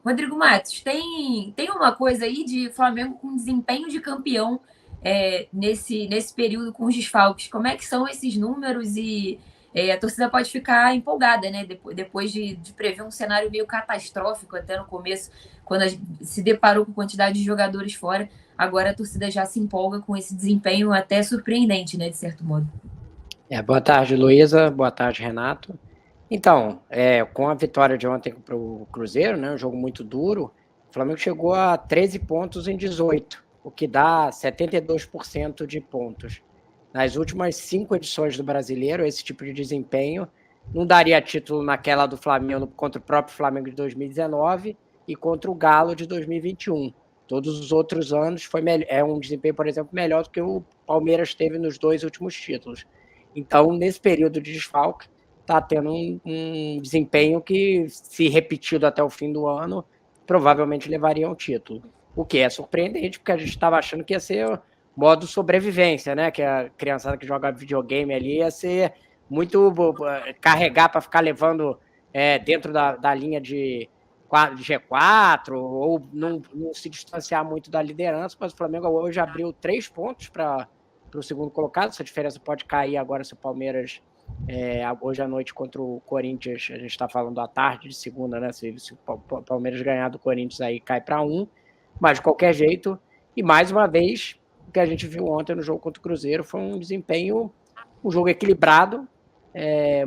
Rodrigo Matos, tem uma coisa aí de Flamengo com desempenho de campeão nesse período com os desfalques. Como é que são esses números? E a torcida pode ficar empolgada, né? Depois de prever um cenário meio catastrófico até no começo, quando a gente se deparou com a quantidade de jogadores fora. Agora a torcida já se empolga com esse desempenho até surpreendente, né? De certo modo. Boa tarde, Luísa. Boa tarde, Renato. Então, com a vitória de ontem para o Cruzeiro, né, um jogo muito duro, o Flamengo chegou a 13 pontos em 18, o que dá 72% de pontos. Nas últimas 5 edições do Brasileiro, esse tipo de desempenho não daria título naquela do Flamengo contra o próprio Flamengo de 2019 e contra o Galo de 2021. Todos os outros anos é um desempenho, por exemplo, melhor do que o Palmeiras teve nos 2 últimos títulos. Então, nesse período de desfalque, está tendo um desempenho que, se repetido até o fim do ano, provavelmente levaria um título. O que é surpreendente, porque a gente estava achando que ia ser modo sobrevivência, né? Que a criançada que joga videogame ali ia ser muito carregar para ficar levando dentro da linha de G4, ou não se distanciar muito da liderança, mas o Flamengo hoje abriu 3 pontos para o segundo colocado. Essa diferença pode cair agora se o Palmeiras, hoje à noite contra o Corinthians, a gente está falando à tarde de segunda, né? Se o Palmeiras ganhar do Corinthians, aí cai para 1, mas de qualquer jeito, e mais uma vez, o que a gente viu ontem no jogo contra o Cruzeiro foi um jogo equilibrado,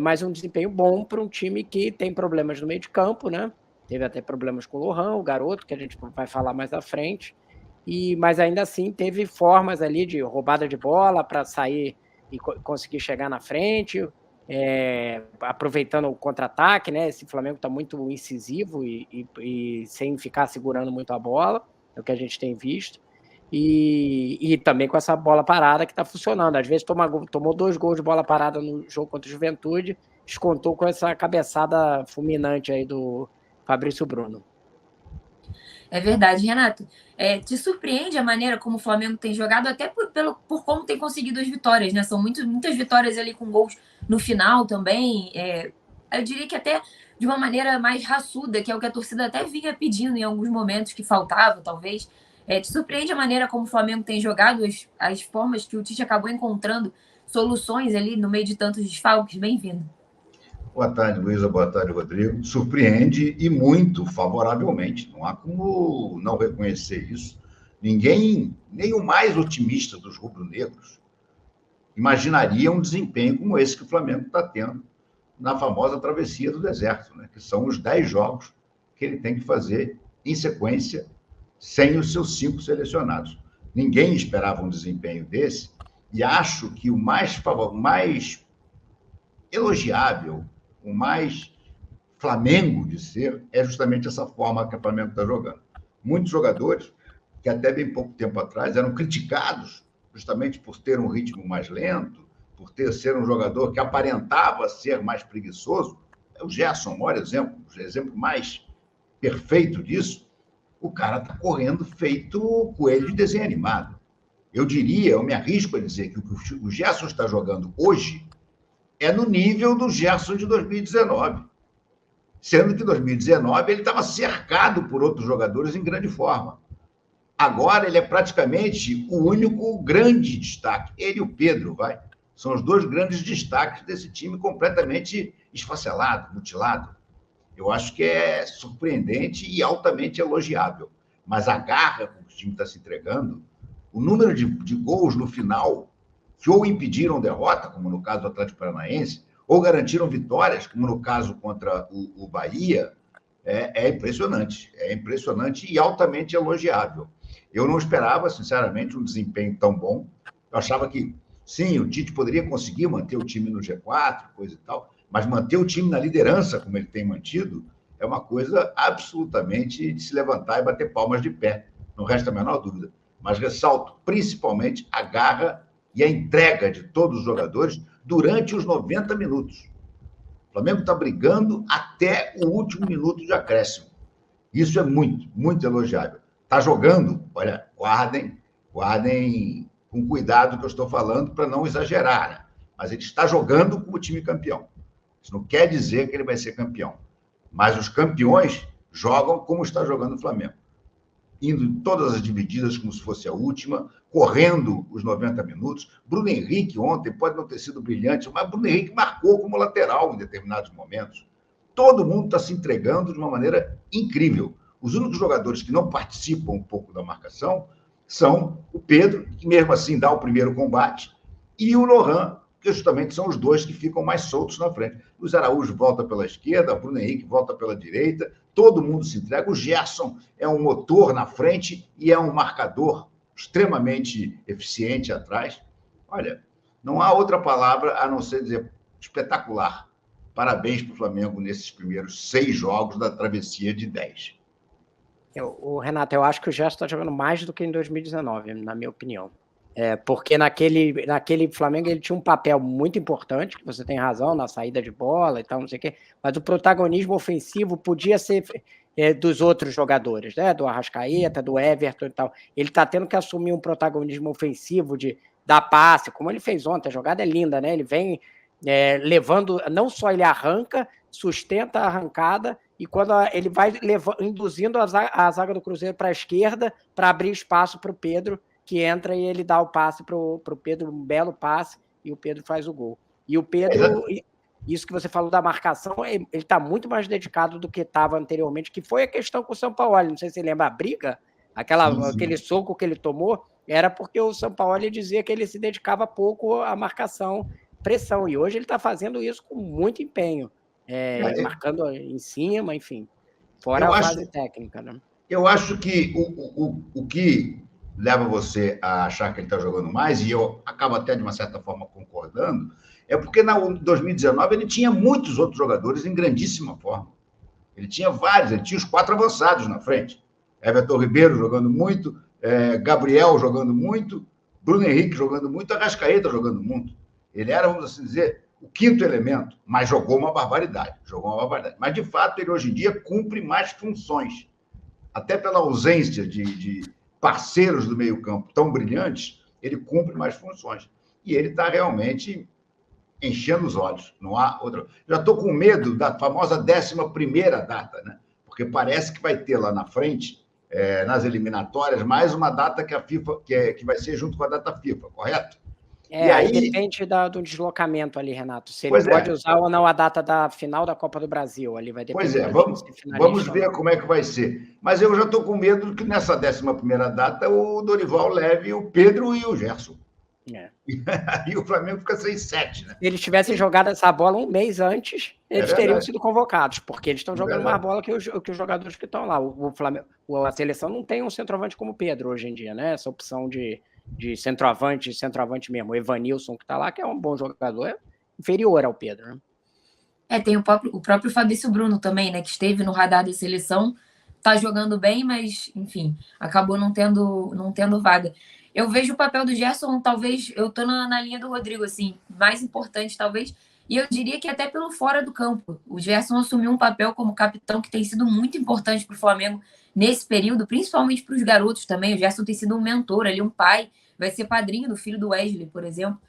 mas um desempenho bom para um time que tem problemas no meio de campo, né? Teve até problemas com o Lohan, o garoto, que a gente vai falar mais à frente, mas ainda assim teve formas ali de roubada de bola para sair e conseguir chegar na frente, aproveitando o contra-ataque, né? Esse Flamengo está muito incisivo e sem ficar segurando muito a bola, é o que a gente tem visto, e também com essa bola parada que está funcionando. Às vezes tomou 2 gols de bola parada no jogo contra o Juventude, descontou com essa cabeçada fulminante aí do Fabrício Bruno. É verdade, Renato. Te surpreende a maneira como o Flamengo tem jogado, até por como tem conseguido as vitórias, né? São muitas vitórias ali com gols no final também. Eu diria que até de uma maneira mais raçuda, que é o que a torcida até vinha pedindo em alguns momentos, que faltava, talvez. Te surpreende a maneira como o Flamengo tem jogado, as formas que o Tite acabou encontrando soluções ali no meio de tantos desfalques? Bem-vindo. Boa tarde, Luísa. Boa tarde, Rodrigo. Surpreende e muito favoravelmente. Não há como não reconhecer isso. Ninguém, nem o mais otimista dos rubro-negros, imaginaria um desempenho como esse que o Flamengo está tendo na famosa travessia do deserto, né? Que são os 10 jogos que ele tem que fazer em sequência, sem os seus 5 selecionados. Ninguém esperava um desempenho desse, e acho que o mais elogiável, o mais Flamengo de ser, é justamente essa forma que o Flamengo está jogando. Muitos jogadores, que até bem pouco tempo atrás eram criticados justamente por ter um ritmo mais lento, por ser um jogador que aparentava ser mais preguiçoso. O Gerson, o maior exemplo, o exemplo mais perfeito disso, o cara está correndo feito coelho de desenho animado. Eu me arrisco a dizer que o que o Gerson está jogando hoje é no nível do Gerson de 2019. Sendo que em 2019 ele estava cercado por outros jogadores em grande forma. Agora ele é praticamente o único grande destaque. Ele e o Pedro, são os 2 grandes destaques desse time completamente esfacelado, mutilado. Eu acho que é surpreendente e altamente elogiável. Mas a garra com que o time está se entregando, o número de gols no final, que ou impediram derrota, como no caso do Atlético Paranaense, ou garantiram vitórias, como no caso contra o Bahia, é impressionante. É impressionante e altamente elogiável. Eu não esperava, sinceramente, um desempenho tão bom. Eu achava que, sim, o Tite poderia conseguir manter o time no G4, coisa e tal, mas manter o time na liderança, como ele tem mantido, é uma coisa absolutamente de se levantar e bater palmas de pé. Não resta a menor dúvida. Mas ressalto, principalmente, a garra e a entrega de todos os jogadores durante os 90 minutos. O Flamengo está brigando até o último minuto de acréscimo. Isso é muito, muito elogiável. Está jogando, olha, guardem com cuidado que eu estou falando para não exagerar, né? Mas ele está jogando como time campeão. Isso não quer dizer que ele vai ser campeão. Mas os campeões jogam como está jogando o Flamengo. Indo em todas as divididas como se fosse a última, correndo os 90 minutos. Bruno Henrique ontem pode não ter sido brilhante, mas Bruno Henrique marcou como lateral em determinados momentos. Todo mundo está se entregando de uma maneira incrível. Os únicos jogadores que não participam um pouco da marcação são o Pedro, que mesmo assim dá o primeiro combate, e o Lohan, que justamente são os dois que ficam mais soltos na frente. Luiz Araújo volta pela esquerda, Bruno Henrique volta pela direita, todo mundo se entrega. O Gerson é um motor na frente e é um marcador extremamente eficiente atrás. Olha, não há outra palavra a não ser dizer espetacular. Parabéns para o Flamengo nesses primeiros 6 jogos da travessia de 10. Renato, eu acho que o Gerson está jogando mais do que em 2019, na minha opinião. Porque naquele Flamengo ele tinha um papel muito importante, que você tem razão, na saída de bola e tal, não sei o quê, mas o protagonismo ofensivo podia ser dos outros jogadores, né? Do Arrascaeta, do Everton e tal. Ele está tendo que assumir um protagonismo ofensivo de dar passe, como ele fez ontem. A jogada é linda, né? Ele vem levando, não só ele arranca, sustenta a arrancada, e quando ele vai induzindo a zaga do Cruzeiro para a esquerda para abrir espaço para o Pedro, que entra e ele dá o passe para o Pedro, um belo passe, e o Pedro faz o gol. E o Pedro, isso que você falou da marcação, ele está muito mais dedicado do que estava anteriormente, que foi a questão com o São Paulo. Não sei se você lembra a briga, aquele soco que ele tomou, era porque o São Paulo dizia que ele se dedicava pouco à marcação, pressão, e hoje ele está fazendo isso com muito empenho, marcando em cima, enfim, fora a fase técnica. Né? Eu acho que o que leva você a achar que ele está jogando mais, e eu acabo até, de uma certa forma, concordando, é porque em 2019 ele tinha muitos outros jogadores em grandíssima forma. Ele tinha vários, ele tinha os 4 avançados na frente. Everton Ribeiro jogando muito, Gabriel jogando muito, Bruno Henrique jogando muito, Arrascaeta jogando muito. Ele era, vamos assim dizer, o 5º elemento, mas jogou uma barbaridade. Mas, de fato, ele hoje em dia cumpre mais funções. Até pela ausência de parceiros do meio-campo tão brilhantes, ele cumpre mais funções. E ele está realmente enchendo os olhos. Não há outra. Já estou com medo da famosa 11ª data, né? Porque parece que vai ter lá na frente, nas eliminatórias, mais uma data que a FIFA, que vai ser junto com a data FIFA, correto? E aí depende do deslocamento ali, Renato. Se ele pode usar ou não a data da final da Copa do Brasil. Ali vai depender. Vamos ver como é que vai ser. Mas eu já estou com medo que nessa 11ª data o Dorival leve o Pedro e o Gerson. E o Flamengo fica sem 7, né? Se eles tivessem jogado essa bola um mês antes, eles teriam sido convocados, porque eles estão jogando mais bola que os jogadores que estão lá. O Flamengo, a seleção não tem um centroavante como o Pedro hoje em dia, né? Essa opção de centroavante mesmo. O Evanilson, que está lá, que é um bom jogador, é inferior ao Pedro, né? Tem o próprio Fabrício Bruno também, né? Que esteve no radar da seleção, tá jogando bem, mas, enfim, acabou não tendo vaga. Eu vejo o papel do Gerson, talvez, eu tô na linha do Rodrigo, assim, mais importante, talvez, e eu diria que até pelo fora do campo. O Gerson assumiu um papel como capitão que tem sido muito importante para o Flamengo nesse período, principalmente para os garotos também. O Gerson tem sido um mentor ali, um pai, vai ser padrinho do filho do Wesley, por exemplo,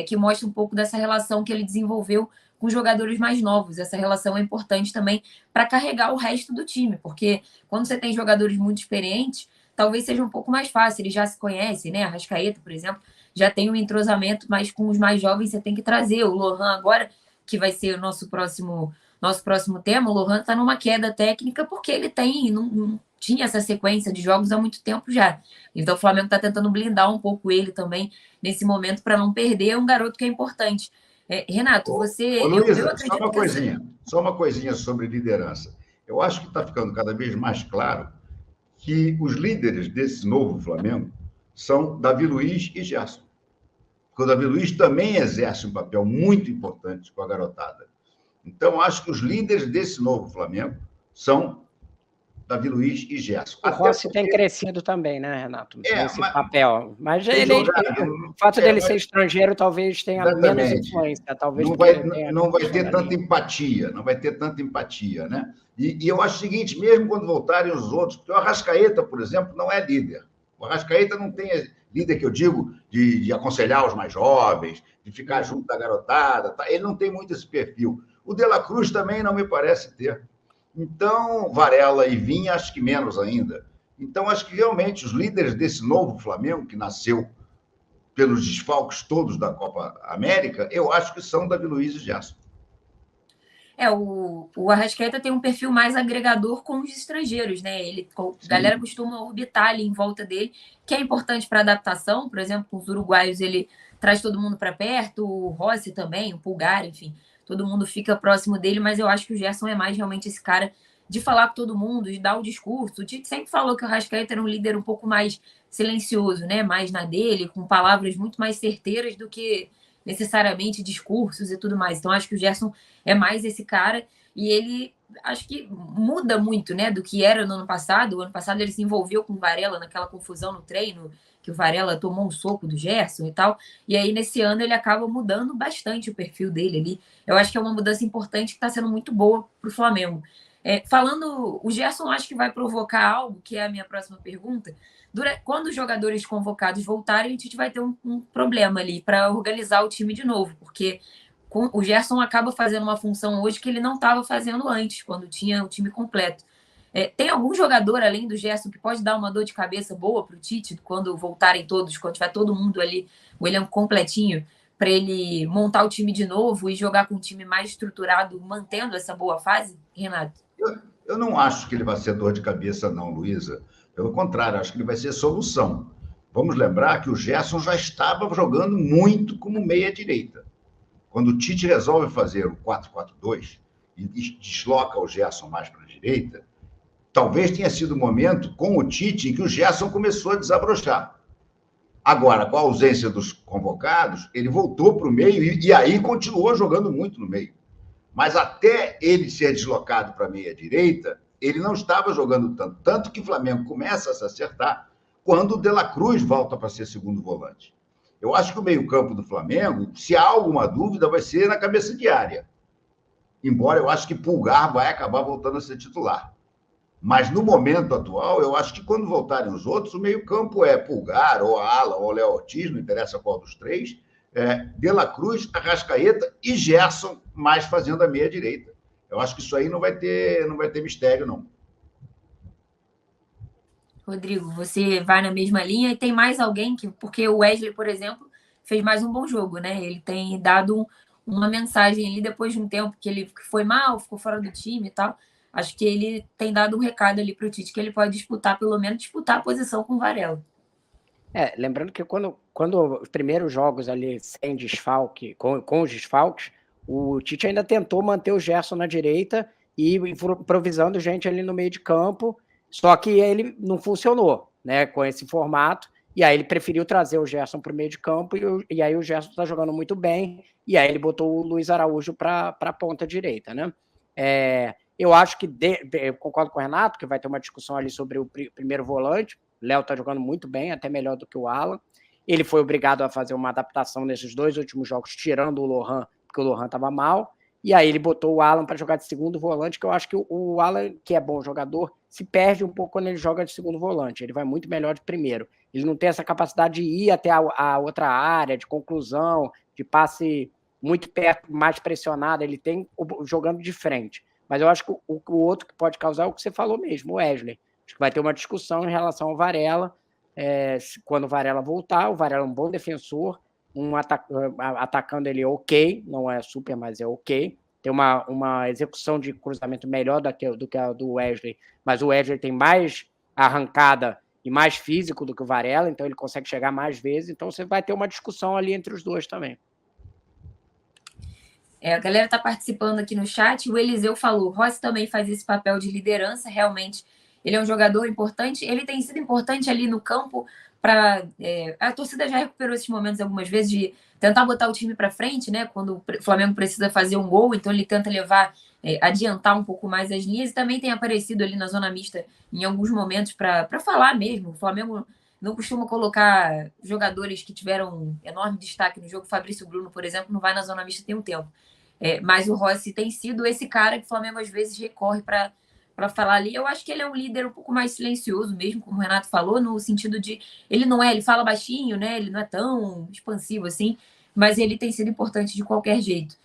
que mostra um pouco dessa relação que ele desenvolveu com os jogadores mais novos. Essa relação é importante também para carregar o resto do time, porque quando você tem jogadores muito experientes, talvez seja um pouco mais fácil, eles já se conhecem, né? A Arrascaeta, por exemplo, já tem um entrosamento, mas com os mais jovens você tem que trazer. O Lohan agora, que vai ser o nosso próximo tema, o Lohan está numa queda técnica porque ele não tinha essa sequência de jogos há muito tempo já. Então o Flamengo está tentando blindar um pouco ele também nesse momento para não perder um garoto que é importante. Renato, você... Luísa, só uma coisinha sobre liderança. Eu acho que está ficando cada vez mais claro que os líderes desse novo Flamengo são Davi Luiz e Gerson. Porque o Davi Luiz também exerce um papel muito importante com a garotada. Então, acho que os líderes desse novo Flamengo são Davi Luiz e Gerson. O Rossi tem crescido também, né, Renato? Nesse papel. Mas o fato dele ser estrangeiro talvez tenha menos influência. Talvez não vai ter tanta empatia, né? E eu acho o seguinte, mesmo quando voltarem os outros, porque o Arrascaeta, por exemplo, não é líder. O Arrascaeta não tem líder, que eu digo, de aconselhar os mais jovens, de ficar junto da garotada. Ele não tem muito esse perfil. O De La Cruz também não me parece ter. Então, Varela e Vinha, acho que menos ainda. Então, acho que realmente os líderes desse novo Flamengo, que nasceu pelos desfalques todos da Copa América, eu acho que são Davi Luiz e Gerson. O Arrascaeta tem um perfil mais agregador com os estrangeiros, né? A galera costuma orbitar ali em volta dele, que é importante para adaptação. Por exemplo, com os uruguaios, ele traz todo mundo para perto, o Rossi também, o Pulgar, enfim, todo mundo fica próximo dele, mas eu acho que o Gerson é mais realmente esse cara de falar com todo mundo, de dar o discurso. O Tite sempre falou que o Arrascaeta era um líder um pouco mais silencioso, né? Mais na dele, com palavras muito mais certeiras do que necessariamente discursos e tudo mais. Então, acho que o Gerson é mais esse cara e ele acho que muda muito, né, do que era no ano passado. O ano passado ele se envolveu com o Varela naquela confusão no treino, que o Varela tomou um soco do Gerson e tal. E aí nesse ano ele acaba mudando bastante o perfil dele ali. Eu acho que é uma mudança importante que está sendo muito boa para o Flamengo. Falando, o Gerson acho que vai provocar algo, que é a minha próxima pergunta. Quando os jogadores convocados voltarem, a gente vai ter um problema ali para organizar o time de novo, porque o Gerson acaba fazendo uma função hoje que ele não estava fazendo antes, quando tinha o time completo. Tem algum jogador, além do Gerson, que pode dar uma dor de cabeça boa para o Tite, quando voltarem todos, quando tiver todo mundo ali, o elenco completinho, para ele montar o time de novo e jogar com um time mais estruturado, mantendo essa boa fase, Renato? Eu não acho que ele vai ser dor de cabeça, não, Luísa. Pelo contrário, acho que ele vai ser solução. Vamos lembrar que o Gerson já estava jogando muito como meia-direita. Quando o Tite resolve fazer o 4-4-2 e desloca o Gerson mais para a direita, talvez tenha sido o momento com o Tite em que o Gerson começou a desabrochar. Agora, com a ausência dos convocados, ele voltou para o meio e aí continuou jogando muito no meio. Mas até ele ser deslocado para a meia-direita, ele não estava jogando tanto. Tanto que o Flamengo começa a se acertar quando o De La Cruz volta para ser segundo volante. Eu acho que o meio-campo do Flamengo, se há alguma dúvida, vai ser na cabeça de área. Embora eu acho que Pulgar vai acabar voltando a ser titular. Mas no momento atual, eu acho que quando voltarem os outros, o meio-campo é Pulgar, ou Alan, ou Léo Ortiz, não interessa qual dos três, De La Cruz, Arrascaeta e Gerson, mais fazendo a meia-direita. Eu acho que isso aí não vai ter mistério, não. Rodrigo, você vai na mesma linha e tem mais alguém que, porque o Wesley, por exemplo, fez mais um bom jogo, né? Ele tem dado uma mensagem ali depois de um tempo que ele foi mal, ficou fora do time e tal. Acho que ele tem dado um recado ali para o Tite que ele pode disputar, pelo menos disputar a posição com o Varela. Lembrando que quando os primeiros jogos ali sem desfalque, com os desfalques, o Tite ainda tentou manter o Gerson na direita e improvisando gente ali no meio de campo, só que ele não funcionou, né, com esse formato, e aí ele preferiu trazer o Gerson para o meio de campo, e aí o Gerson está jogando muito bem, e aí ele botou o Luiz Araújo para a ponta direita, né? Eu acho que, eu concordo com o Renato, que vai ter uma discussão ali sobre o primeiro volante. O Léo está jogando muito bem, até melhor do que o Alan. Ele foi obrigado a fazer uma adaptação nesses 2 últimos jogos, tirando o Lohan, porque o Lohan estava mal. E aí ele botou o Alan para jogar de segundo volante, que eu acho que o Alan, que é bom jogador, se perde um pouco quando ele joga de segundo volante. Ele vai muito melhor de primeiro. Ele não tem essa capacidade de ir até a outra área, de conclusão, de passe muito perto, mais pressionado. Ele tem jogando de frente. Mas eu acho que o outro que pode causar é o que você falou mesmo, o Wesley. Acho que vai ter uma discussão em relação ao Varela. Quando o Varela voltar, o Varela é um bom defensor, atacando ele ok, não é super, mas é ok. Tem uma execução de cruzamento melhor do que a do Wesley, mas o Wesley tem mais arrancada e mais físico do que o Varela, então ele consegue chegar mais vezes. Então você vai ter uma discussão ali entre os dois também. A galera está participando aqui no chat. O Eliseu falou: Rossi também faz esse papel de liderança. Realmente, ele é um jogador importante. Ele tem sido importante ali no campo para. A torcida já recuperou esses momentos algumas vezes de tentar botar o time para frente, né? Quando o Flamengo precisa fazer um gol, então ele tenta levar, adiantar um pouco mais as linhas. E também tem aparecido ali na zona mista em alguns momentos para falar mesmo. O Flamengo não costuma colocar jogadores que tiveram enorme destaque no jogo. Fabrício Bruno, por exemplo, não vai na zona mista tem um tempo. Mas o Rossi tem sido esse cara que o Flamengo às vezes recorre para falar ali. Eu acho que ele é um líder um pouco mais silencioso mesmo, como o Renato falou, no sentido de ele fala baixinho, né? Ele não é tão expansivo assim, mas ele tem sido importante de qualquer jeito.